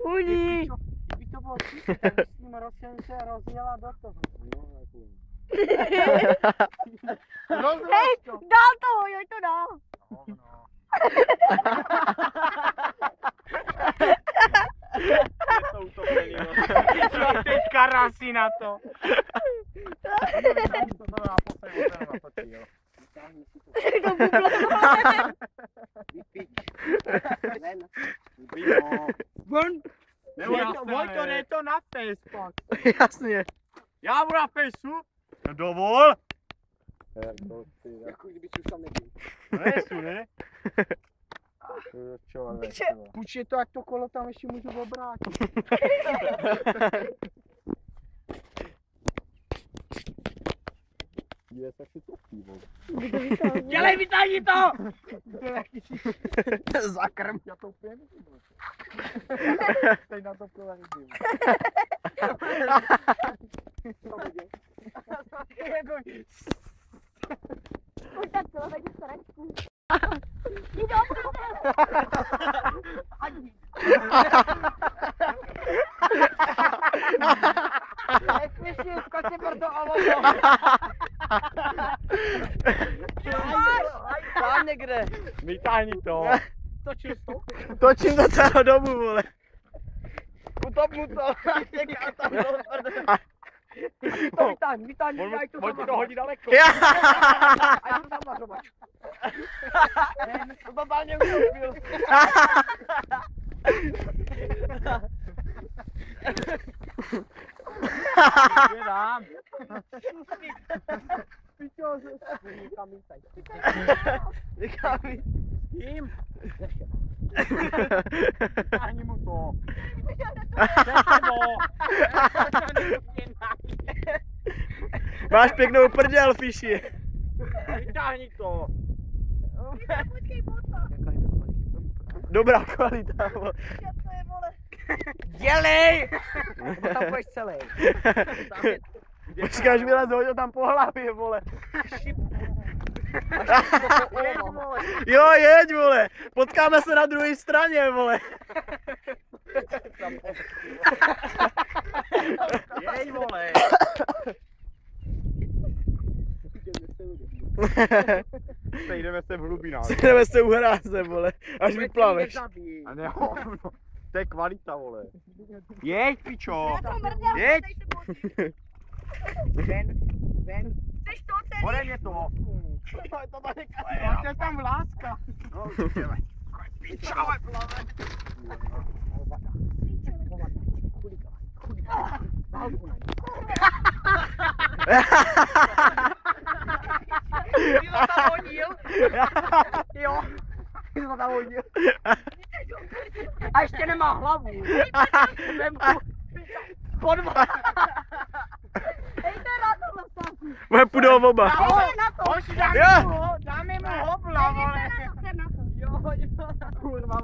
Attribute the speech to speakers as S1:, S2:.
S1: Uní.
S2: Kdyby to bylo čisté, tak s tím rozjem se rozjela do toho.
S1: Hej, dál to, joj to dál.
S3: To utopený, teďka rasí na to. To já posledně natočil.
S1: To bublo.
S2: Ven.
S3: Ven. Vojto, dej to na face pak.
S4: Jasně.
S3: Já budu na faceu. No dovol.
S2: Jako kdyby už tam nebyl.
S3: Nejsou, ne?
S2: Puč je to, jak to kolo tam ještě můžu obrátit.
S4: Je tak si to pivo.
S3: Dělej, vytáhni to!
S4: Zakrm.
S2: Já to úplně nevím. Teď na to pole nevím.
S1: Pojď tak to, tak to račku. Jde
S2: Nesmíš skočit proto alovo.
S4: Tam někde.
S3: Vytáhni to.
S2: Točil to.
S4: Točím do celého domu, vole.
S2: Utop mu to. Někam tam do prdele. Vytáhni, ať to
S3: Pojď to hodit daleko.
S2: ať to zamařovač. To totálně utopil.
S3: Dělám.
S2: Pičo,
S4: Někam
S3: Jím. Vytáhni mu to.
S4: Máš pěknou prdel, Fiši.
S3: Vytáhni to.
S1: Počkej, potom.
S4: Dobrá kvalita, vole.
S1: To je, vole.
S2: dělej! Nebo tam půjdeš celý.
S4: Počkej, až vylez, hodil tam po hlavě, vole. Jo, jeď, vole. Potkáme se na druhé straně, vole.
S3: Jej, vole. Sejdeme se v hlubinách.
S4: Sejdeme se u hráze, vole. Až vyplaveš.
S3: A ne, hovno. To je kvalita, vole. Jeď, pičo.
S1: Já to mrdám,
S3: Jeď.
S1: dej se boží.
S2: Ven.
S1: Chceš to celý?
S3: Ode mě to.
S2: To je tam láska.
S3: No, jdeme. Pičo, plave.
S2: Jo, tam hodil. Jo. Jo, tam hodil. A ještě nemá hlavu. Vemku. Podva.
S1: Dejte na tohle vstavku.
S4: Moje půjdou oba.
S1: Dejte na to.
S2: Hoši,
S4: Jo.
S2: dáme mu hopla, vole.
S1: Dejte na to.
S2: Jo, kurva,